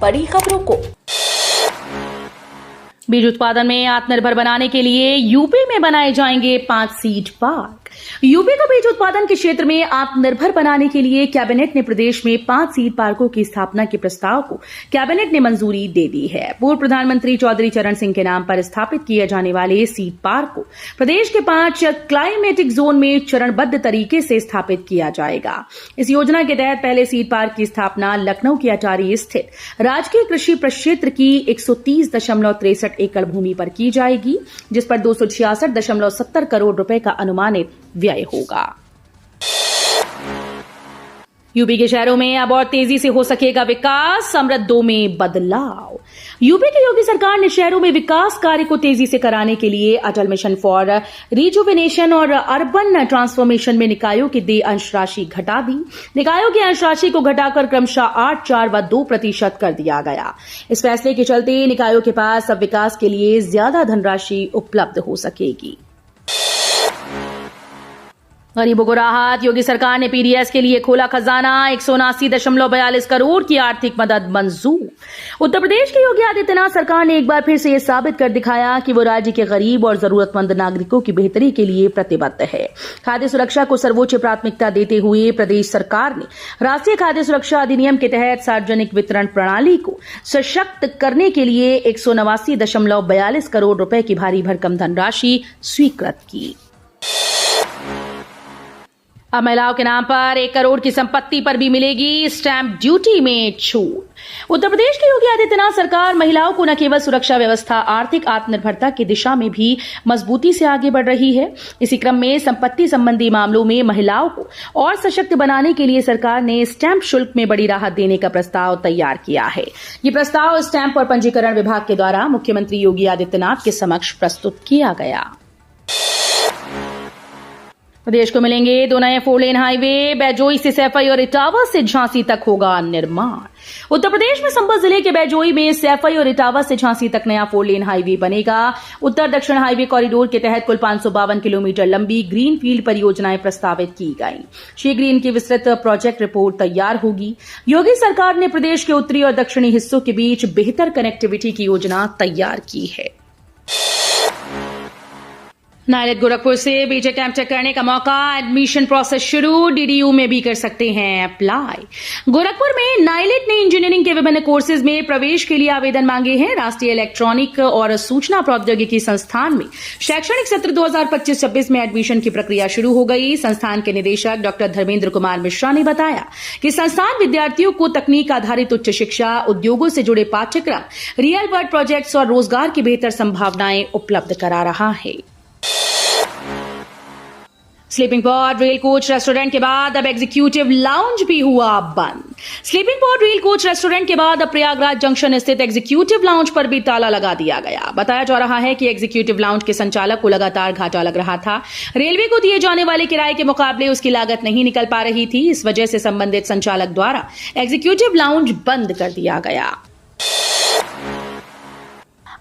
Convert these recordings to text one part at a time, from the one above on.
बड़ी खबरों को। बीज उत्पादन में आत्मनिर्भर बनाने के लिए यूपी में बनाए जाएंगे 5 सीड पार्क। यूपी को बीज उत्पादन के क्षेत्र में आत्मनिर्भर बनाने के लिए कैबिनेट ने प्रदेश में 5 सीड पार्कों की स्थापना के प्रस्ताव को कैबिनेट ने मंजूरी दे दी है। पूर्व प्रधानमंत्री चौधरी चरण सिंह के नाम पर स्थापित किए जाने वाले सीड पार्क को प्रदेश के 5 क्लाइमेटिक जोन में चरणबद्ध तरीके से स्थापित किया जाएगा। इस योजना के तहत पहले सीड पार्क की स्थापना लखनऊ के अटारी स्थित राजकीय कृषि प्रक्षेत्र की 130.63 एकड़ भूमि पर की जाएगी, जिस पर 266.70 करोड़ रुपए का अनुमानित व्यय होगा। यूपी के शहरों में अब और तेजी से हो सकेगा विकास, अमृत 2 में बदलाव। यूपी की योगी सरकार ने शहरों में विकास कार्य को तेजी से कराने के लिए अटल मिशन फॉर रिजुवेनेशन और अर्बन ट्रांसफॉर्मेशन में निकायों की देय अंश राशि घटा दी। निकायों की अंश राशि को घटाकर क्रमशः 8, 4 व 2% कर दिया गया। इस फैसले के चलते निकायों के पास अब विकास के लिए ज्यादा धनराशि उपलब्ध हो सकेगी। गरीबों को राहत, योगी सरकार ने पीडीएस के लिए खोला खजाना, 179.42 करोड़ की आर्थिक मदद मंजूर। उत्तर प्रदेश की योगी आदित्यनाथ सरकार ने एक बार फिर से यह साबित कर दिखाया कि वो राज्य के गरीब और जरूरतमंद नागरिकों की बेहतरी के लिए प्रतिबद्ध है। खाद्य सुरक्षा को सर्वोच्च प्राथमिकता देते हुए प्रदेश सरकार ने राष्ट्रीय खाद्य सुरक्षा अधिनियम के तहत सार्वजनिक वितरण प्रणाली को सशक्त करने के लिए 189.42 करोड़ रुपए की भारी भरकम धनराशि स्वीकृत की। अब महिलाओं के नाम पर 1 करोड़ की संपत्ति पर भी मिलेगी स्टैंप ड्यूटी में छूट। उत्तर प्रदेश की योगी आदित्यनाथ सरकार महिलाओं को न केवल सुरक्षा व्यवस्था, आर्थिक आत्मनिर्भरता की दिशा में भी मजबूती से आगे बढ़ रही है। इसी क्रम में संपत्ति संबंधी मामलों में महिलाओं को और सशक्त बनाने के लिए सरकार ने स्टैंप शुल्क में बड़ी राहत देने का प्रस्ताव तैयार किया है। ये प्रस्ताव स्टैंप और पंजीकरण विभाग के द्वारा मुख्यमंत्री योगी आदित्यनाथ के समक्ष प्रस्तुत किया गया। प्रदेश को मिलेंगे 2 नए 4 लेन हाईवे, बैजोई से सैफई और इटावा से झांसी तक होगा निर्माण। उत्तर प्रदेश में संभल जिले के बैजोई में सैफई और इटावा से झांसी तक नया 4 लेन हाईवे बनेगा। उत्तर दक्षिण हाईवे कॉरिडोर के तहत कुल 552 किलोमीटर लंबी ग्रीनफील्ड परियोजनाएं प्रस्तावित की गई। शीघ्र इनकी विस्तृत प्रोजेक्ट रिपोर्ट तैयार होगी। योगी सरकार ने प्रदेश के उत्तरी और दक्षिणी हिस्सों के बीच बेहतर कनेक्टिविटी की योजना तैयार की है। नायलेट गोरखपुर से बीटेक कैंप करने का मौका, एडमिशन प्रोसेस शुरू, डीडीयू में भी कर सकते हैं अप्लाई। गोरखपुर में नायलेट ने इंजीनियरिंग के विभिन्न कोर्सेज में प्रवेश के लिए आवेदन मांगे हैं। राष्ट्रीय इलेक्ट्रॉनिक और सूचना प्रौद्योगिकी संस्थान में शैक्षणिक सत्र 2025-26 में एडमिशन की प्रक्रिया शुरू हो गई। संस्थान के निदेशक डॉक्टर धर्मेंद्र कुमार मिश्रा ने बताया कि संस्थान विद्यार्थियों को तकनीक आधारित उच्च शिक्षा, उद्योगों से जुड़े पाठ्यक्रम, रियल वर्ल्ड प्रोजेक्ट्स और रोजगार की बेहतर संभावनाएं उपलब्ध करा रहा है। Sleeping pod, rail coach, restaurant के बाद अब एग्जीक्यूटिव लाउंज भी हुआ बंद। Sleeping pod, rail coach, restaurant के बाद अब प्रयागराज जंक्शन स्थित एग्जीक्यूटिव लाउंज पर भी ताला लगा दिया गया। बताया जा रहा है कि एग्जीक्यूटिव लाउंज के संचालक को लगातार घाटा लग रहा था। रेलवे को दिए जाने वाले किराए के मुकाबले उसकी लागत नहीं निकल पा रही थी। इस वजह से संबंधित संचालक द्वारा एग्जीक्यूटिव लाउंज बंद कर दिया गया।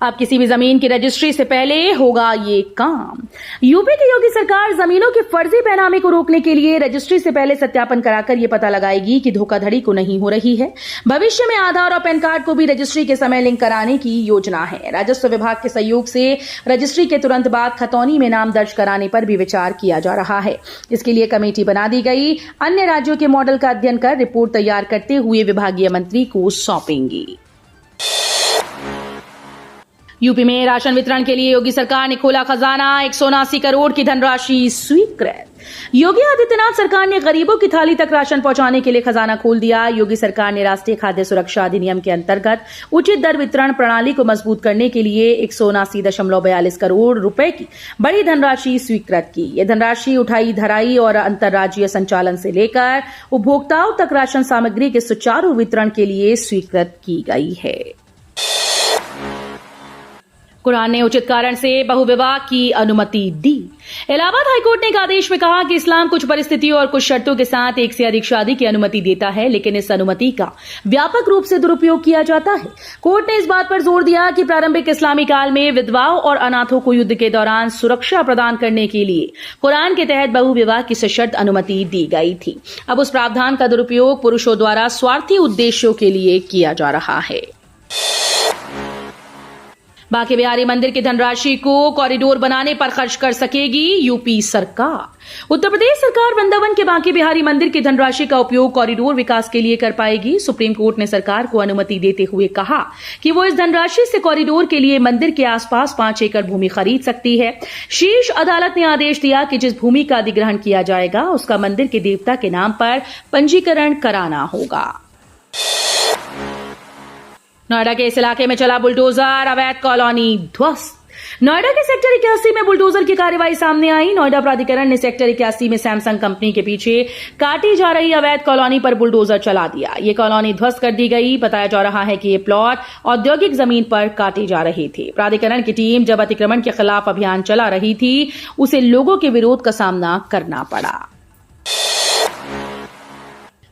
अब किसी भी जमीन की रजिस्ट्री से पहले होगा ये काम। यूपी की योगी सरकार जमीनों की फर्जी बेनामी को रोकने के लिए रजिस्ट्री से पहले सत्यापन कराकर यह पता लगाएगी कि धोखाधड़ी को नहीं हो रही है। भविष्य में आधार और पैन कार्ड को भी रजिस्ट्री के समय लिंक कराने की योजना है। राजस्व विभाग के सहयोग से रजिस्ट्री के तुरंत बाद खतौनी में नाम दर्ज कराने पर भी विचार किया जा रहा है। इसके लिए कमेटी बना दी गई। अन्य राज्यों के मॉडल का अध्ययन कर रिपोर्ट तैयार करते हुए विभागीय मंत्री को सौंपेंगी। यूपी में राशन वितरण के लिए योगी सरकार ने खोला खजाना, 179 करोड़ की धनराशि स्वीकृत। योगी आदित्यनाथ सरकार ने गरीबों की थाली तक राशन पहुंचाने के लिए खजाना खोल दिया। योगी सरकार ने राष्ट्रीय खाद्य सुरक्षा अधिनियम के अंतर्गत उचित दर वितरण प्रणाली को मजबूत करने के लिए 179.42 करोड़ रुपए की बड़ी धनराशि स्वीकृत की। यह धनराशि उठाई धराई और अंतर्राज्यीय संचालन से लेकर उपभोक्ताओं तक राशन सामग्री के सुचारू वितरण के लिए स्वीकृत की गई है। कुरान ने उचित कारण से बहुविवाह की अनुमति दी। इलाहाबाद हाईकोर्ट ने एक आदेश में कहा कि इस्लाम कुछ परिस्थितियों और कुछ शर्तों के साथ एक से अधिक शादी की अनुमति देता है, लेकिन इस अनुमति का व्यापक रूप से दुरुपयोग किया जाता है। कोर्ट ने इस बात पर जोर दिया कि प्रारंभिक इस्लामी काल में विधवाओं और अनाथों को युद्ध के दौरान सुरक्षा प्रदान करने के लिए कुरान के तहत बहुविवाह की सशर्त अनुमति दी गई थी। अब उस प्रावधान का दुरुपयोग पुरुषों द्वारा स्वार्थी उद्देश्यों के लिए किया जा रहा है। बांके बिहारी मंदिर की धनराशि को कॉरिडोर बनाने पर खर्च कर सकेगी यूपी सरकार। उत्तर प्रदेश सरकार वृंदावन के बांके बिहारी मंदिर की धनराशि का उपयोग कॉरिडोर विकास के लिए कर पाएगी। सुप्रीम कोर्ट ने सरकार को अनुमति देते हुए कहा कि वो इस धनराशि से कॉरिडोर के लिए मंदिर के आसपास 5 एकड़ भूमि खरीद सकती है। शीर्ष अदालत ने आदेश दिया कि जिस भूमि का अधिग्रहण किया जाएगा उसका मंदिर के देवता के नाम पर पंजीकरण कराना होगा। नोएडा के इस इलाके में चला बुलडोजर, अवैध कॉलोनी ध्वस्त। नोएडा के सेक्टर 81 में बुलडोजर की कार्रवाई सामने आई। नोएडा प्राधिकरण ने सेक्टर 81 में सैमसंग कंपनी के पीछे काटी जा रही अवैध कॉलोनी पर बुलडोजर चला दिया। ये कॉलोनी ध्वस्त कर दी गई। बताया जा रहा है कि ये प्लॉट औद्योगिक जमीन पर काटे जा रहे थे। प्राधिकरण की टीम जब अतिक्रमण के खिलाफ अभियान चला रही थी, उसे लोगों के विरोध का सामना करना पड़ा।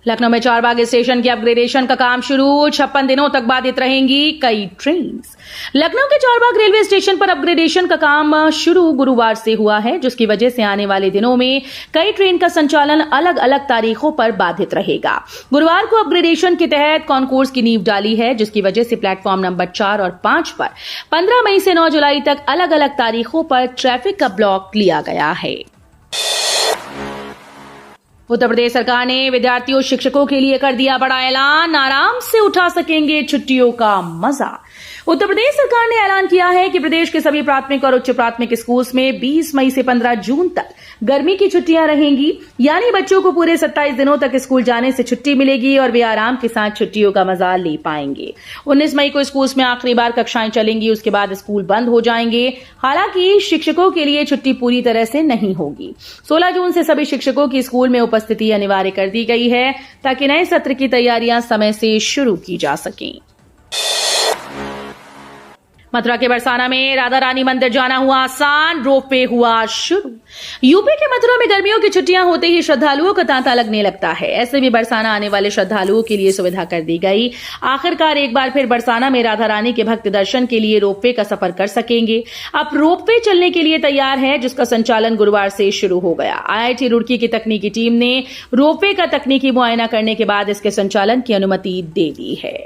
लखनऊ में चारबाग स्टेशन की अपग्रेडेशन का काम शुरू। 56 दिनों तक बाधित रहेंगी कई ट्रेन। लखनऊ के चारबाग रेलवे स्टेशन पर अपग्रेडेशन का काम शुरू गुरुवार से हुआ है, जिसकी वजह से आने वाले दिनों में कई ट्रेन का संचालन अलग अलग तारीखों पर बाधित रहेगा। गुरुवार को अपग्रेडेशन के तहत कॉन्कोर्स की नींव डाली है, जिसकी वजह से प्लेटफॉर्म नंबर 4 और 5 पर 15 मई से 9 जुलाई तक अलग अलग तारीखों पर ट्रैफिक का ब्लॉक लिया गया है। उत्तर प्रदेश सरकार ने विद्यार्थियों शिक्षकों के लिए कर दिया बड़ा ऐलान। आराम से उठा सकेंगे छुट्टियों का मजा। उत्तर प्रदेश सरकार ने ऐलान किया है कि प्रदेश के सभी प्राथमिक और उच्च प्राथमिक स्कूल्स में 20 मई से 15 जून तक गर्मी की छुट्टियां रहेंगी। यानी बच्चों को पूरे 27 दिनों तक स्कूल जाने से छुट्टी मिलेगी और वे आराम के साथ छुट्टियों का मजा ले पाएंगे। 19 मई को स्कूल्स में आखिरी बार कक्षाएं चलेंगी, उसके बाद स्कूल बंद हो जाएंगे। हालांकि शिक्षकों के लिए छुट्टी पूरी तरह से नहीं होगी। 16 जून से सभी शिक्षकों की स्कूल में उपस्थिति अनिवार्य कर दी गई है, ताकि नए सत्र की तैयारियां समय से शुरू की जा सकें। मथुरा के बरसाना में राधा रानी मंदिर जाना हुआ आसान, रोपवे हुआ शुरू। यूपी के मथुरा में गर्मियों की छुट्टियां होते ही श्रद्धालुओं का तांता लगने लगता है। ऐसे में बरसाना आने वाले श्रद्धालुओं के लिए सुविधा कर दी गई। आखिरकार एक बार फिर बरसाना में राधा रानी के भक्त दर्शन के लिए रोपवे का सफर कर सकेंगे। अब रोपवे चलने के लिए तैयार है, जिसका संचालन गुरुवार से शुरू हो गया। IIT रुड़की की तकनीकी टीम ने रोपवे का तकनीकी मुआयना करने के बाद इसके संचालन की अनुमति दे दी है।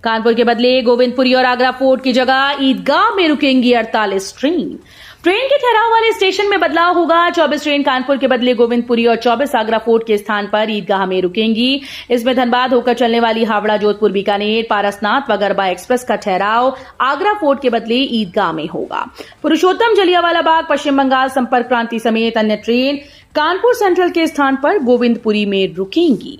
कानपुर के बदले गोविंदपुरी और आगरा फोर्ट की जगह ईदगाह में रुकेंगी 48 ट्रेन। ट्रेन के ठहराव वाले स्टेशन में बदलाव होगा। 24 ट्रेन कानपुर के बदले गोविंदपुरी और 24 आगरा फोर्ट के स्थान पर ईदगाह में रुकेंगी। इसमें धनबाद होकर चलने वाली हावड़ा, जोधपुर, बीकानेर, पारसनाथ व गरबा एक्सप्रेस का ठहराव आगरा फोर्ट के बदले ईदगाह में होगा। पुरुषोत्तम, जलियांवाला बाग, पश्चिम बंगाल संपर्क क्रांति समेत अन्य ट्रेन कानपुर सेंट्रल के स्थान पर गोविंदपुरी में रुकेंगी।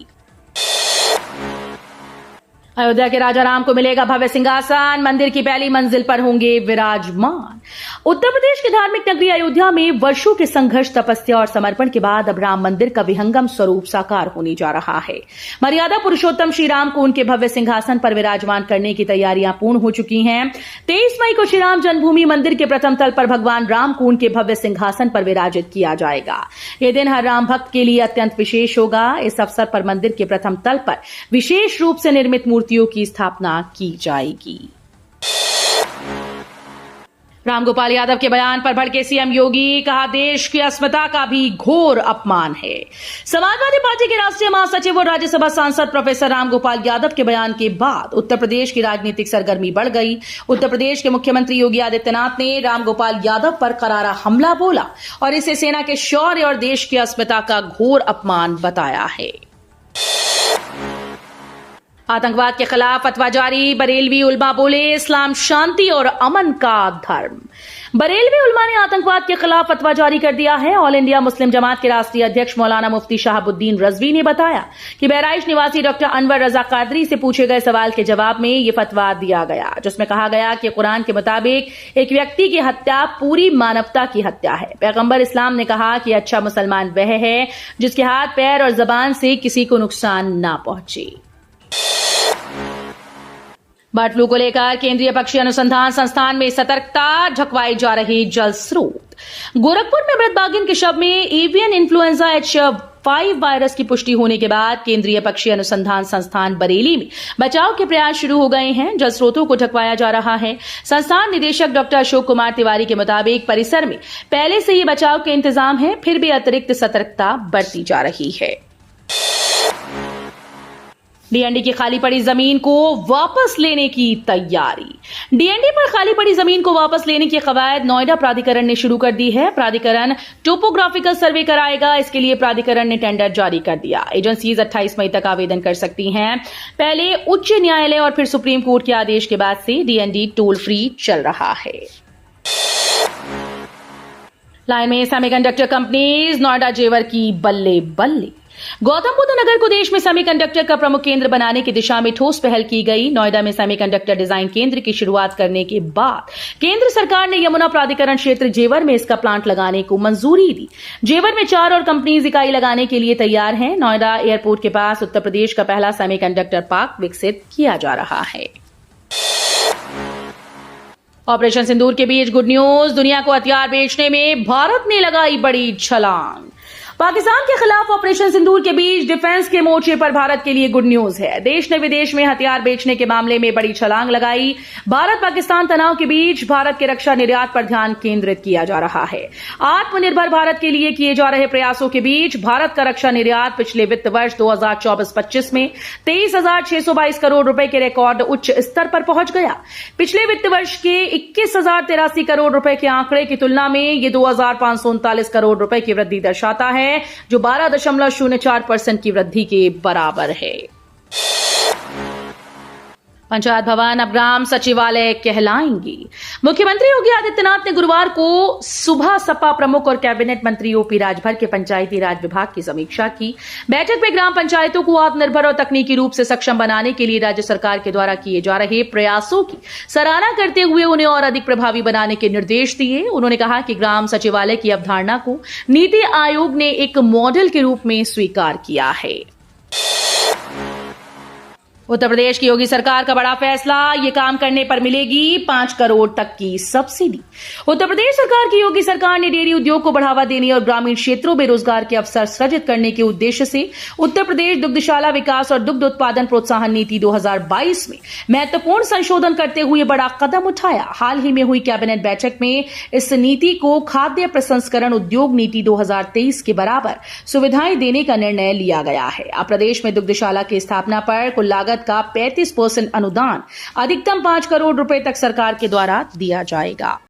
अयोध्या के राजा राम को मिलेगा भव्य सिंहासन। मंदिर की पहली मंजिल पर होंगे विराजमान। उत्तर प्रदेश की धार्मिक नगरी अयोध्या में वर्षों के संघर्ष, तपस्या और समर्पण के बाद अब राम मंदिर का विहंगम स्वरूप साकार होने जा रहा है। मर्यादा पुरुषोत्तम श्री राम को उनके भव्य सिंहासन पर विराजमान करने की तैयारियां पूर्ण हो चुकी हैं। 23 मई को श्री राम जन्मभूमि मंदिर के प्रथम तल पर भगवान राम को उनके भव्य सिंहासन पर विराजित किया जाएगा। यह दिन हर राम भक्त के लिए अत्यंत विशेष होगा। इस अवसर पर मंदिर के प्रथम तल पर विशेष रूप से निर्मित मूर्तियों की स्थापना की जाएगी। रामगोपाल यादव के बयान पर भड़के सीएम योगी। कहा, देश की अस्मिता का भी घोर अपमान है। समाजवादी पार्टी के राष्ट्रीय महासचिव और राज्यसभा सांसद प्रोफेसर रामगोपाल यादव के बयान के बाद उत्तर प्रदेश की राजनीतिक सरगर्मी बढ़ गई। उत्तर प्रदेश के मुख्यमंत्री योगी आदित्यनाथ ने रामगोपाल यादव पर करारा हमला बोला और इसे सेना के शौर्य और देश की अस्मिता का घोर अपमान बताया है। आतंकवाद के खिलाफ फतवा जारी। बरेलवी उलमा बोले, इस्लाम शांति और अमन का धर्म। बरेलवी उलमा ने आतंकवाद के खिलाफ फतवा जारी कर दिया है। ऑल इंडिया मुस्लिम जमात के राष्ट्रीय अध्यक्ष मौलाना मुफ्ती शहाबुद्दीन रजवी ने बताया कि बहराइच निवासी डॉक्टर अनवर रजा कादरी से पूछे गए सवाल के जवाब में ये फतवा दिया गया, जिसमें कहा गया कि कुरान के मुताबिक एक व्यक्ति की हत्या पूरी मानवता की हत्या है। पैगंबर इस्लाम ने कहा कि अच्छा मुसलमान वह है जिसके हाथ, पैर और जबान से किसी को नुकसान ना पहुंचे। बर्ड फ्लू को लेकर केंद्रीय पक्षी अनुसंधान संस्थान में सतर्कता, झकवाए जा रहे जल स्रोत। गोरखपुर में मृत बाघिन के शव में एवियन इन्फ्लुएंजा H5 वायरस की पुष्टि होने के बाद केंद्रीय पक्षी अनुसंधान संस्थान बरेली में बचाव के प्रयास शुरू हो गए हैं। जल स्रोतों को ढकवाया जा रहा है। संस्थान निदेशक डॉक्टर अशोक कुमार तिवारी के मुताबिक परिसर में पहले से ही बचाव के इंतजाम है, फिर भी अतिरिक्त सतर्कता बरती जा रही है। डीएनडी की खाली पड़ी जमीन को वापस लेने की तैयारी। डीएनडी पर खाली पड़ी जमीन को वापस लेने की कवायद नोएडा प्राधिकरण ने शुरू कर दी है। प्राधिकरण टोपोग्राफिकल सर्वे कराएगा। इसके लिए प्राधिकरण ने टेंडर जारी कर दिया। एजेंसीज 28 मई तक आवेदन कर सकती हैं। पहले उच्च न्यायालय और फिर सुप्रीम कोर्ट के आदेश के बाद से डीएनडी टोल फ्री चल रहा है। लाइन में सेमीकंडक्टर कंपनीज, नोएडा जेवर की बल्ले बल्ले। गौतम बुद्ध नगर को देश में सेमीकंडक्टर का प्रमुख केंद्र बनाने की दिशा में ठोस पहल की गई। नोएडा में सेमीकंडक्टर डिजाइन केंद्र की शुरुआत करने के बाद केंद्र सरकार ने यमुना प्राधिकरण क्षेत्र जेवर में इसका प्लांट लगाने को मंजूरी दी। जेवर में 4 और कंपनीज इकाई लगाने के लिए तैयार हैं। नोएडा एयरपोर्ट के पास उत्तर प्रदेश का पहला सेमीकंडक्टर पार्क विकसित किया जा रहा है। ऑपरेशन सिंदूर के बीच गुड न्यूज, दुनिया को हथियार बेचने में भारत ने लगाई बड़ी छलांग। पाकिस्तान के खिलाफ ऑपरेशन सिंदूर के बीच डिफेंस के मोर्चे पर भारत के लिए गुड न्यूज है। देश ने विदेश में हथियार बेचने के मामले में बड़ी छलांग लगाई। भारत पाकिस्तान तनाव के बीच भारत के रक्षा निर्यात पर ध्यान केंद्रित किया जा रहा है। आत्मनिर्भर भारत के लिए किए जा रहे प्रयासों के बीच भारत का रक्षा निर्यात पिछले वित्त वर्ष 2024-25 में 23,622 करोड़ रुपए के रिकॉर्ड उच्च स्तर पर पहुंच गया। पिछले वित्त वर्ष के 21,083 करोड़ रुपए के आंकड़े की तुलना में ये 2,539 करोड़ रुपए की वृद्धि दर्शाता है, जो 12.04% की वृद्धि के बराबर है। पंचायत भवन अब ग्राम सचिवालय कहलाएंगी। मुख्यमंत्री योगी आदित्यनाथ ने गुरुवार को सुबह सपा प्रमुख और कैबिनेट मंत्री ओपी राजभर के पंचायती राज विभाग की समीक्षा की। बैठक में ग्राम पंचायतों को आत्मनिर्भर और तकनीकी रूप से सक्षम बनाने के लिए राज्य सरकार के द्वारा किए जा रहे प्रयासों की सराहना करते हुए उन्हें और अधिक प्रभावी बनाने के निर्देश दिए। उन्होंने कहा कि ग्राम सचिवालय की अवधारणा को नीति आयोग ने एक मॉडल के रूप में स्वीकार किया है। उत्तर प्रदेश की योगी सरकार का बड़ा फैसला, ये काम करने पर मिलेगी 5 करोड़ तक की सब्सिडी। उत्तर प्रदेश सरकार की योगी सरकार ने डेयरी उद्योग को बढ़ावा देने और ग्रामीण क्षेत्रों में रोजगार के अवसर सृजित करने के उद्देश्य से उत्तर प्रदेश दुग्धशाला विकास और दुग्ध उत्पादन प्रोत्साहन नीति 2022 में महत्वपूर्ण संशोधन करते हुए बड़ा कदम उठाया। हाल ही में हुई कैबिनेट बैठक में इस नीति को खाद्य प्रसंस्करण उद्योग नीति 2023 के बराबर सुविधाएं देने का निर्णय लिया गया है। अब प्रदेश में दुग्धशाला की स्थापना पर कुल लागत का 35% अनुदान अधिकतम 5 करोड़ रुपए तक सरकार के द्वारा दिया जाएगा।